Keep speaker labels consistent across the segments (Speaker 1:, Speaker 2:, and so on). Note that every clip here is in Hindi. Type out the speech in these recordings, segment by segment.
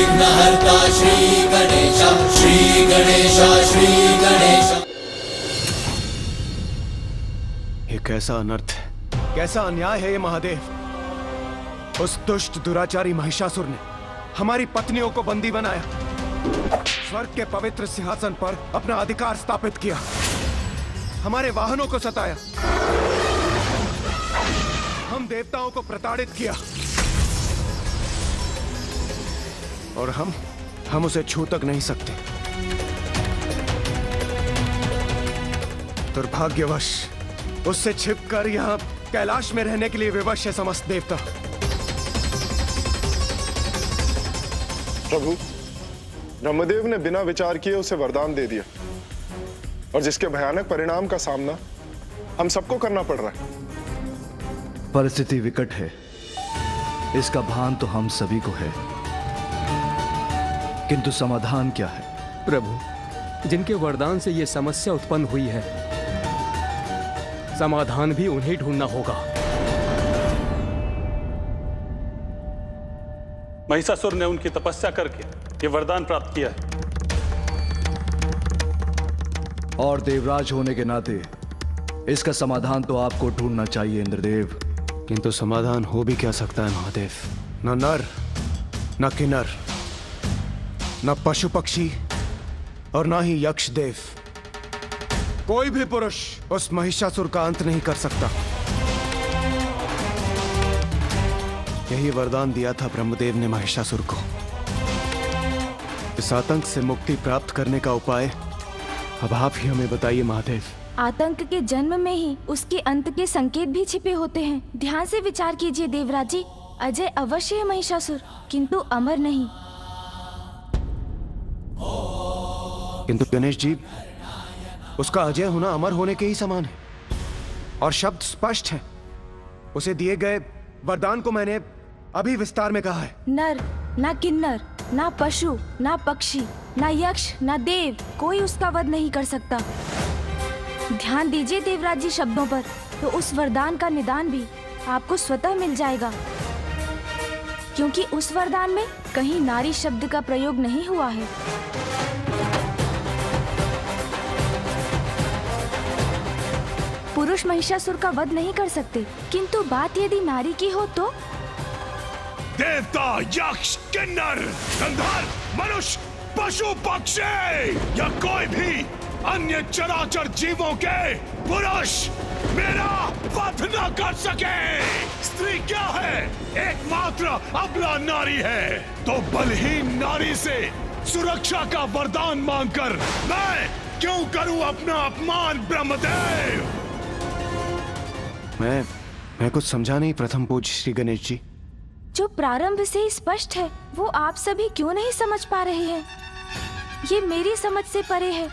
Speaker 1: विघ्नहर्ता श्री गणेश, श्री गणेश, श्री गणेश।
Speaker 2: ये कैसा अनर्थ है, कैसा अन्याय है ये महादेव। उस दुष्ट दुराचारी महिषासुर ने हमारी पत्नियों को बंदी बनाया, स्वर्ग के पवित्र सिंहासन पर अपना अधिकार स्थापित किया, हमारे वाहनों को सताया, हम देवताओं को प्रताड़ित किया, और हम उसे छू तक नहीं सकते। दुर्भाग्यवश उससे छिपकर यहाँ कैलाश में रहने के लिए विवश है समस्त देवता।
Speaker 3: प्रभु, ब्रह्मदेव ने बिना विचार किए उसे वरदान दे दिया, और जिसके भयानक परिणाम का सामना हम सबको करना पड़ रहा है।
Speaker 4: परिस्थिति विकट है, इसका भान तो हम सभी को है, किंतु समाधान क्या है?
Speaker 5: प्रभु, जिनके वरदान से ये समस्या उत्पन्न हुई है, समाधान भी उन्हें ढूंढना होगा।
Speaker 6: महिषासुर ने उनकी तपस्या करके ये वरदान प्राप्त किया है,
Speaker 4: और देवराज होने के नाते इसका समाधान तो आपको ढूंढना चाहिए इंद्रदेव।
Speaker 2: किंतु समाधान हो भी क्या सकता है महादेव? न नर, न किन्नर, न पशु पक्षी, और न ही यक्ष देव, कोई भी पुरुष उस महिषासुर का अंत नहीं कर सकता। यही वरदान दिया था ब्रह्मदेव ने महिषासुर को। इस आतंक से मुक्ति प्राप्त करने का उपाय अब आप ही हमें बताइए महादेव।
Speaker 7: आतंक के जन्म में ही उसके अंत के संकेत भी छिपे होते हैं। ध्यान से विचार कीजिए देवराज जी। अजय अवश्य है महिषासुर, किंतु अमर नहीं।
Speaker 2: किंतु गणेश जी, उसका अजय होना अमर होने के ही समान है, और शब्द स्पष्ट है। उसे दिए गए वरदान को मैंने अभी विस्तार में कहा है।
Speaker 7: नर, ना किन्नर, ना पशु, ना पक्षी, ना यक्ष, ना देव, कोई उसका वध नहीं कर सकता। ध्यान दीजिए देवराज जी शब्दों पर, तो उस वरदान का निदान भी आपको स्वतः मिल जाएगा, क्योंकि उस वरदान में कहीं नारी शब्द का प्रयोग नहीं हुआ है। पुरुष महिषासुर का वध नहीं कर सकते, किंतु बात यदि नारी की हो तो
Speaker 8: देवता, यक्ष, किन्नर, गंधर्व, मनुष्य, पशु पक्षी या कोई भी अन्य चराचर जीवों के पुरुष मेरा वध न कर सके। स्त्री क्या है? एकमात्र अबला नारी है। तो बलहीन नारी से सुरक्षा का वरदान मांगकर मैं क्यों करूं अपना अपमान ब्रह्मदेव?
Speaker 2: मैं कुछ समझा नहीं प्रथम पूज्य श्री गणेश जी।
Speaker 7: जो प्रारंभ से ही स्पष्ट है वो आप सभी क्यों नहीं समझ पा रहे हैं? ये मेरी समझ से परे है।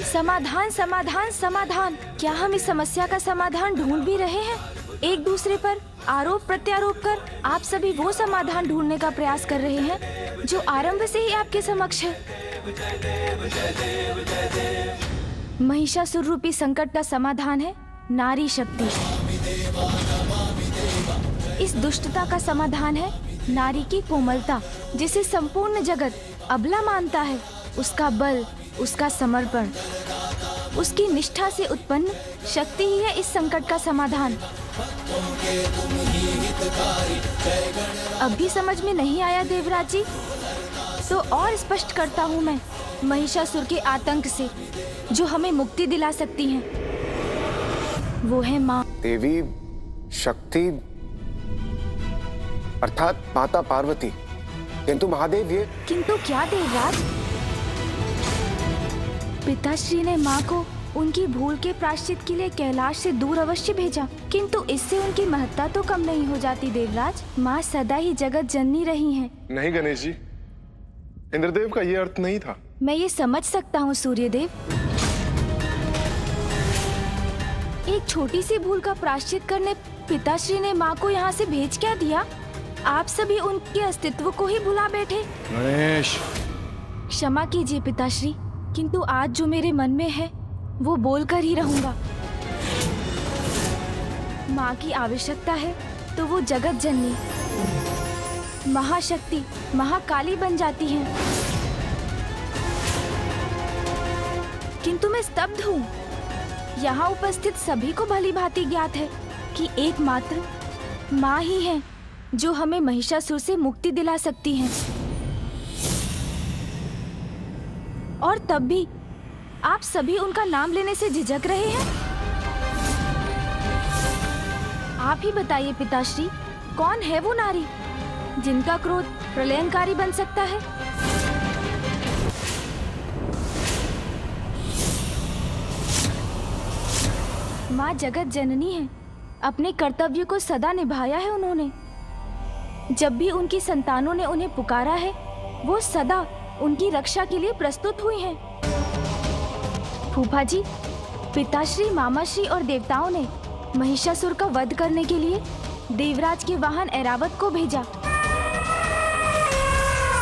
Speaker 7: समाधान, समाधान, समाधान। क्या हम इस समस्या का समाधान ढूंढ भी रहे हैं? एक दूसरे पर आरोप प्रत्यारोप कर आप सभी वो समाधान ढूंढने का प्रयास कर रहे हैं जो आरंभ से ही आपके समक्ष है। महिषासुर रूपी संकट का समाधान है नारी शक्ति। इस दुष्टता का समाधान है नारी की कोमलता, जिसे संपूर्ण जगत अबला मानता है। उसका बल, उसका समर्पण, उसकी निष्ठा से उत्पन्न शक्ति ही है इस संकट का समाधान। अब भी समझ में नहीं आया देवराज जी? तो और स्पष्ट करता हूँ मैं। महिषासुर के आतंक से जो हमें मुक्ति दिला सकती हैं, वो है माँ
Speaker 9: देवी शक्ति, अर्थात माता पार्वती। किंतु महादेव ये
Speaker 7: किंतु क्या देवराज? पिताश्री ने माँ को उनकी भूल के प्रायश्चित के लिए कैलाश से दूर अवश्य भेजा, किंतु इससे उनकी महत्ता तो कम नहीं हो जाती देवराज। माँ सदा ही जगत जननी रही हैं।
Speaker 3: नहीं गणेश जी, इंद्रदेव का ये अर्थ नहीं था।
Speaker 7: मैं ये समझ सकता हूँ सूर्यदेव। एक छोटी सी भूल का प्रायश्चित करने पिताश्री ने माँ को यहाँ से भेज क्या दिया? आप सभी उनके अस्तित्व को ही भुला बैठे।
Speaker 2: गणेश,
Speaker 7: क्षमा कीजिए पिताश्री, किंतु आज जो मेरे मन में है वो बोलकर ही रहूंगा। माँ की आवश्यकता है तो वो जगत जननी महाशक्ति महाकाली बन जाती हैं। किंतु मैं स्तब्ध हूँ। यहाँ उपस्थित सभी को भली भांति ज्ञात है कि एकमात्र माँ ही है जो हमें महिषासुर से मुक्ति दिला सकती हैं। और तब भी आप सभी उनका नाम लेने से झिझक रहे हैं। आप ही बताइए पिताश्री, कौन है वो नारी जिनका क्रोध प्रलयंकारी बन सकता है? माँ जगत जननी है। अपने कर्तव्य को सदा निभाया है उन्होंने। जब भी उनकी संतानों ने उन्हें पुकारा है, वो सदा उनकी रक्षा के लिए प्रस्तुत हुई हैं। फूफा जी, पिताश्री, मामाश्री और देवताओं ने महिषासुर का वध करने के लिए देवराज के वाहन ऐरावत को भेजा।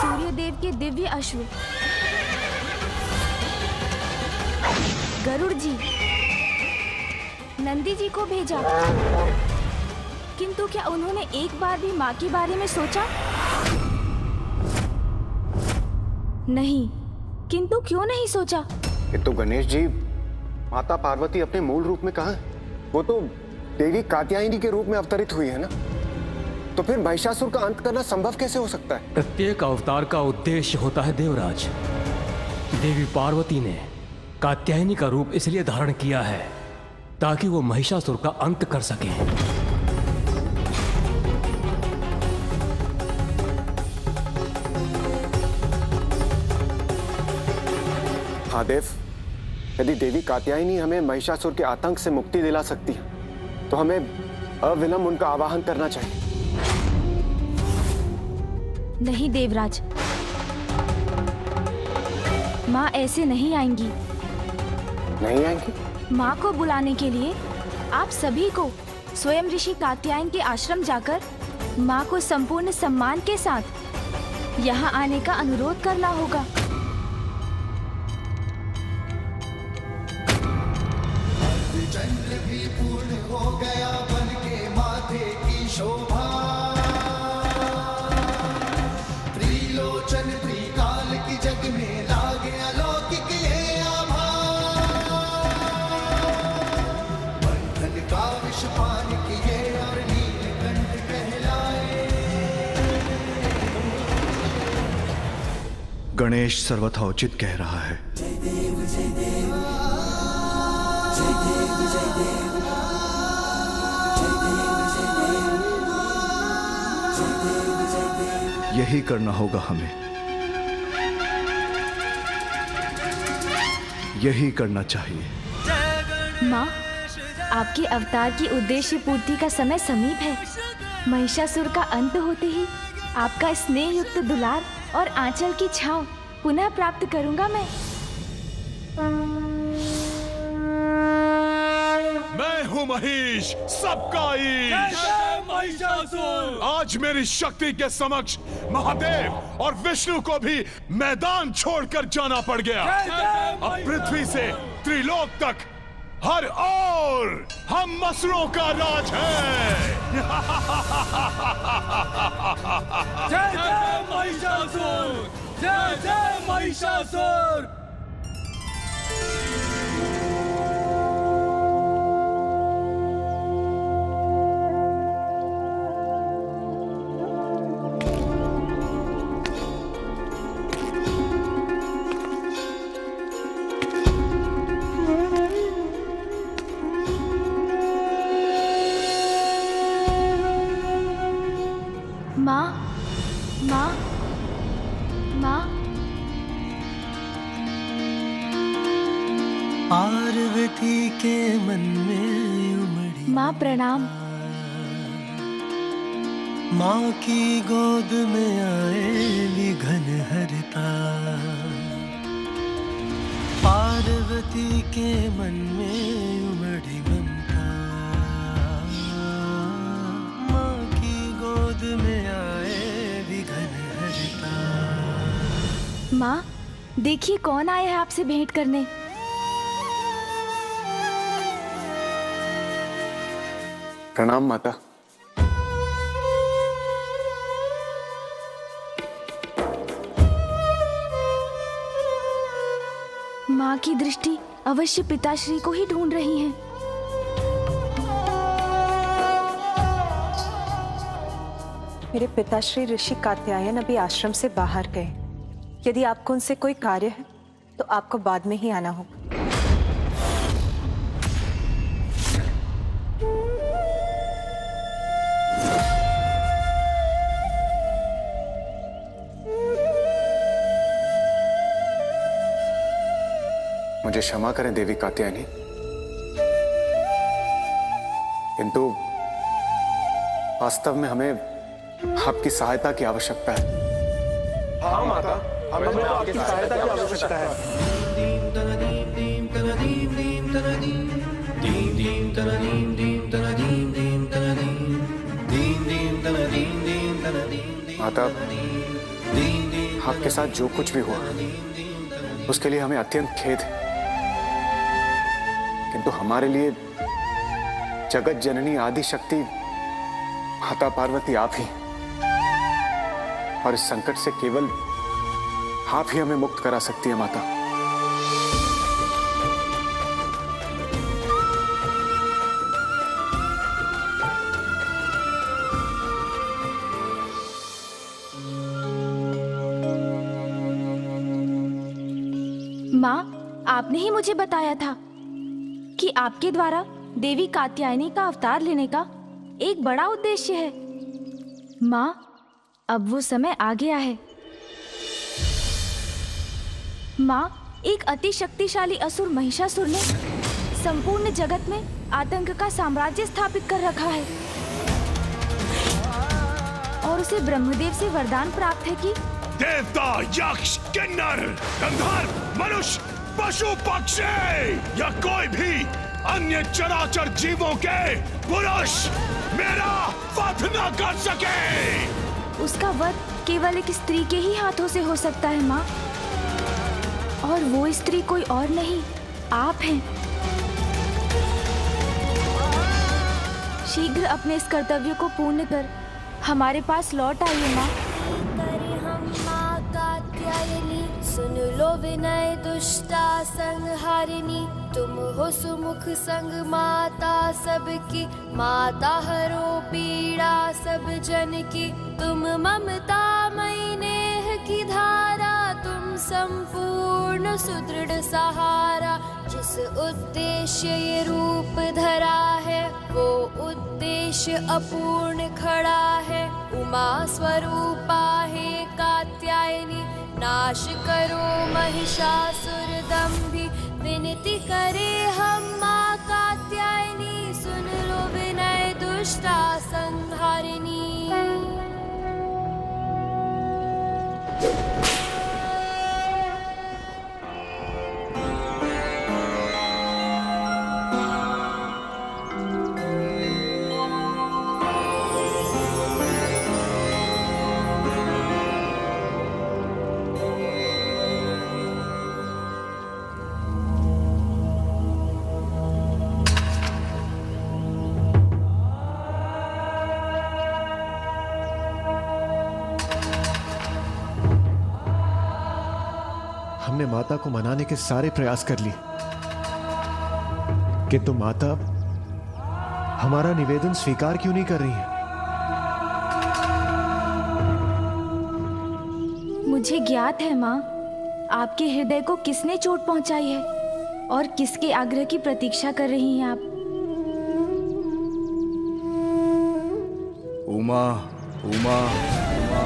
Speaker 7: सूर्यदेव के दिव्य अश्व गरुड़ जी, नंदी जी को भेजा। किंतु क्या उन्होंने एक बार भी माँ के बारे में सोचा? नहीं। किंतु क्यों नहीं सोचा?
Speaker 9: किंतु गणेश जी, माता पार्वती अपने मूल रूप में कहाँ है? वो तो देवी कात्यायनी के रूप में अवतरित हुई है ना। तो फिर महिषासुर का अंत करना संभव कैसे हो सकता है?
Speaker 5: प्रत्येक अवतार का उद्देश्य होता है देवराज। देवी पार्वती ने कात्यायनी का रूप इसलिए धारण किया है ताकि वो महिषासुर का अंत कर सके।
Speaker 9: महादेव, यदि देवी कात्यायनी हमें महिषासुर के आतंक से मुक्ति दिला सकती है तो हमें अविलंब उनका आवाहन करना चाहिए।
Speaker 7: नहीं देवराज, माँ ऐसे नहीं आएंगी।
Speaker 9: नहीं आएंगी?
Speaker 7: माँ को बुलाने के लिए आप सभी को स्वयं ऋषि कात्यायन के आश्रम जाकर माँ को संपूर्ण सम्मान के साथ यहाँ आने का अनुरोध करना होगा।
Speaker 1: चंद्र भी पूर्ण हो गया बन के माथे की शोभा। त्रिलोचन त्रिकाल की जग में लागे अलौकिक ये आभा। बंधन का विष पान किए और नीलकंठ कहलाए।
Speaker 4: गणेश सर्वथा उचित कह रहा है। यही करना होगा हमें, यही करना चाहिए।
Speaker 7: माँ, आपके अवतार की उद्देश्य पूर्ति का समय समीप है। महिषासुर का अंत होते ही आपका स्नेह युक्त दुलार और आंचल की छांव पुनः प्राप्त करूंगा मैं
Speaker 8: हूँ महिष, सबका ईश। आज मेरी शक्ति के समक्ष महादेव और विष्णु को भी मैदान छोड़कर जाना पड़ गया। अब पृथ्वी से त्रिलोक तक हर ओर हम मसुरों का राज है।
Speaker 1: जय जय महिषासुर, जय जय महिषासुर।
Speaker 10: पार्वती के मन में उमड़ी
Speaker 7: माँ प्रणाम।
Speaker 10: माँ की गोद में आए विघन हरता। पार्वती के मन में उमड़ी ममता। माँ की गोद में आए विघन हरता।
Speaker 7: माँ देखिए कौन आया है आपसे भेंट करने।
Speaker 9: प्रणाम माता।
Speaker 7: माँ की दृष्टि अवश्य पिताश्री को ही ढूंढ रही है।
Speaker 11: मेरे पिताश्री ऋषि कात्यायन अभी आश्रम से बाहर गए। यदि आपको उनसे कोई कार्य है तो आपको बाद में ही आना होगा।
Speaker 9: मुझे क्षमा करें देवी कात्यायनी, किंतु वास्तव में हमें आपकी सहायता की आवश्यकता है।
Speaker 3: हाँ माता, हमें तो आपकी सहायता की आवश्यकता है।
Speaker 9: माता, आपके साथ जो कुछ भी हुआ उसके लिए हमें अत्यंत खेद है, किंतु हमारे लिए जगत जननी आदि शक्ति माता पार्वती आप ही, और इस संकट से केवल आप ही हमें मुक्त करा सकती है माता।
Speaker 7: माँ, आपने ही मुझे बताया था कि आपके द्वारा देवी कात्यायनी का अवतार लेने का एक बड़ा उद्देश्य है। माँ, अब वो समय आ गया है। माँ, एक अति शक्तिशाली असुर महिषासुर ने संपूर्ण जगत में आतंक का साम्राज्य स्थापित कर रखा है और उसे ब्रह्मदेव से वरदान प्राप्त है कि
Speaker 8: देवता, यक्ष, किन्नर, गंधर्व, मनुष्य, पशु, पक्षी या कोई भी अन्य चराचर जीवों के पुरुष मेरा वध न कर सके।
Speaker 7: उसका वध केवल एक स्त्री के ही हाथों से हो सकता है माँ, और वो स्त्री कोई और नहीं, आप हैं। शीघ्र अपने इस कर्तव्य को पूर्ण कर हमारे पास लौट आइए माँ।
Speaker 12: सुन लो विनय दुष्टा संहारिणी, तुम हो सुमुख संग माता सबकी, माता हरो पीड़ा सब जन की, तुम ममता मई नेह की धारा, तुम संपूर्ण सुदृढ़ सहारा। जिस उद्देश्य ये रूप धरा है वो उद्देश्य अपूर्ण खड़ा है। उमा स्वरूपा है कात्यायनी, नाश करो महिषासुर दंभी, विनती करे हम माँ कात्यायनी, सुन लो विनय दुष्टा संहारिणी।
Speaker 2: हमने माता को मनाने के सारे प्रयास कर लिए, किंतु माता हमारा निवेदन स्वीकार क्यों नहीं कर रही है?
Speaker 7: मुझे ज्ञात है माँ, आपके हृदय को किसने चोट पहुंचाई है और किसके आग्रह की प्रतीक्षा कर रही हैं आप।
Speaker 4: उमा, उमा, उमा।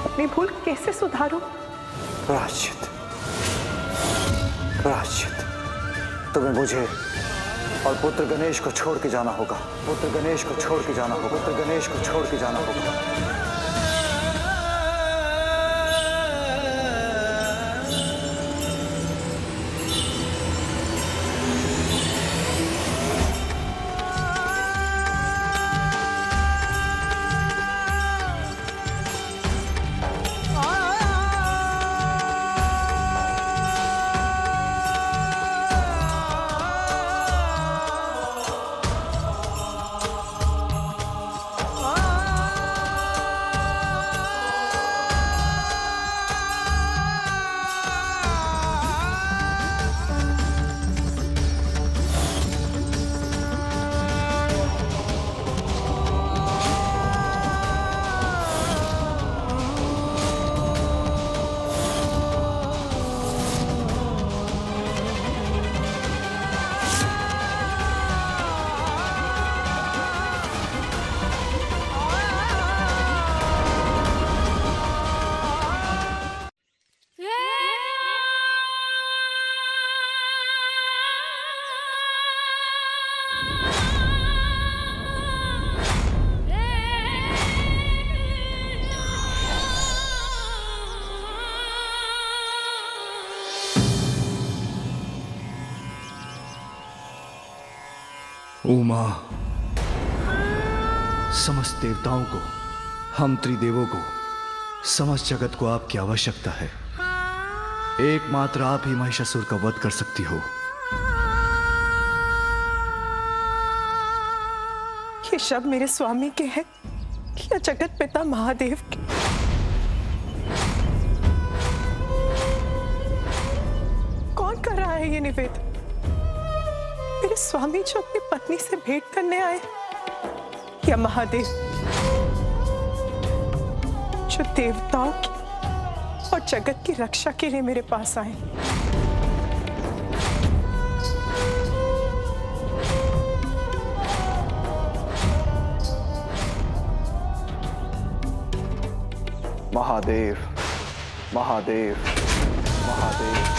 Speaker 11: अपनी भूल कैसे सुधारूं?
Speaker 9: प्रायश्चित, प्रायश्चित। तुम्हें मुझे और पुत्र गणेश को छोड़ के जाना होगा, पुत्र गणेश को छोड़ के जाना होगा, पुत्र गणेश को छोड़ के जाना होगा।
Speaker 4: उमा, समस्त देवताओं को, हम त्रिदेवों को, समस्त जगत को आपकी आवश्यकता है। एकमात्र आप ही महिषासुर का वध कर सकती हो।
Speaker 11: ये शब्द मेरे स्वामी के हैं या जगत पिता महादेव के? कौन कर रहा है ये निवेदन? मेरे स्वामी जो अपनी पत्नी से भेंट करने आए, या महादेव जो देवताओं की और जगत की रक्षा के लिए मेरे पास आए?
Speaker 9: महादेव, महादेव, महादेव।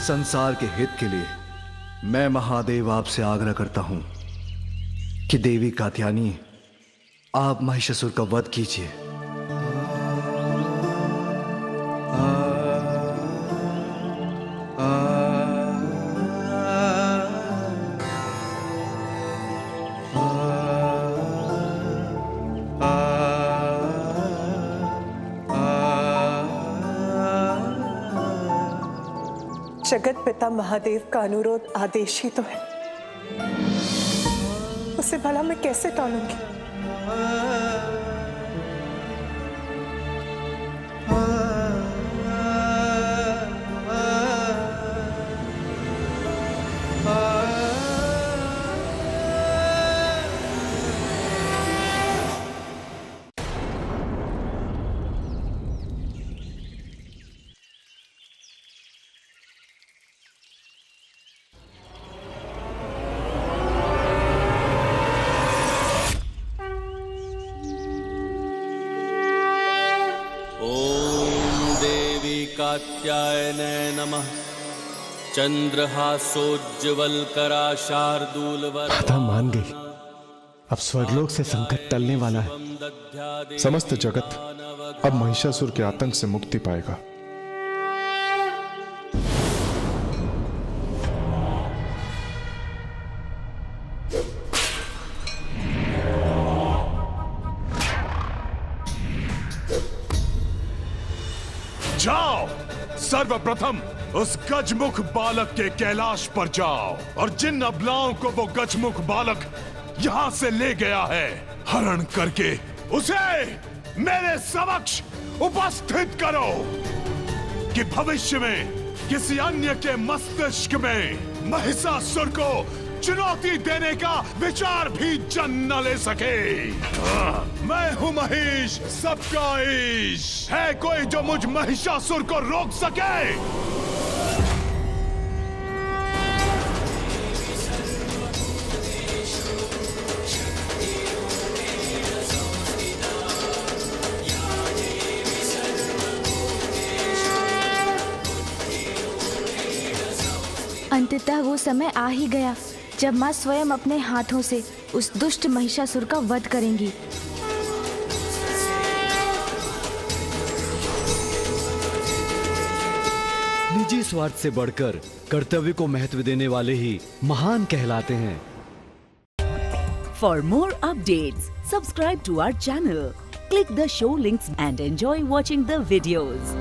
Speaker 4: संसार के हित के लिए मैं महादेव आपसे आग्रह करता हूं कि देवी कात्यायनी, आप महिषासुर का वध कीजिए।
Speaker 11: जगत पिता महादेव का अनुरोध आदेश ही तो है, उसे भला मैं कैसे टालूंगी?
Speaker 10: कात्यायने नमः। चंद्रहासोज्ज्वलकरा शार्दूलवर।
Speaker 2: कथा मान गई। अब स्वर्गलोक से संकट टलने वाला है।
Speaker 3: समस्त जगत अब महिषासुर के आतंक से मुक्ति पाएगा।
Speaker 8: जाओ, सर्वप्रथम उस गजमुख बालक के कैलाश पर जाओ और जिन अबलाओं को वो गजमुख बालक यहां से ले गया है, हरण करके उसे मेरे समक्ष उपस्थित करो कि भविष्य में किसी अन्य के मस्तिष्क में महिषासुर को चुनौती देने का विचार भी जन्म न ले सके। मैं हूं महिष, सबका ईश। है कोई जो मुझ महिषासुर को रोक सके?
Speaker 7: अंततः वो समय आ ही गया जब माँ स्वयं अपने हाथों से उस दुष्ट महिषासुर का वध करेंगी।
Speaker 4: निजी स्वार्थ से बढ़कर कर्तव्य को महत्व देने वाले ही महान कहलाते हैं।
Speaker 13: For more updates, subscribe to our channel, click the show links and enjoy watching the videos.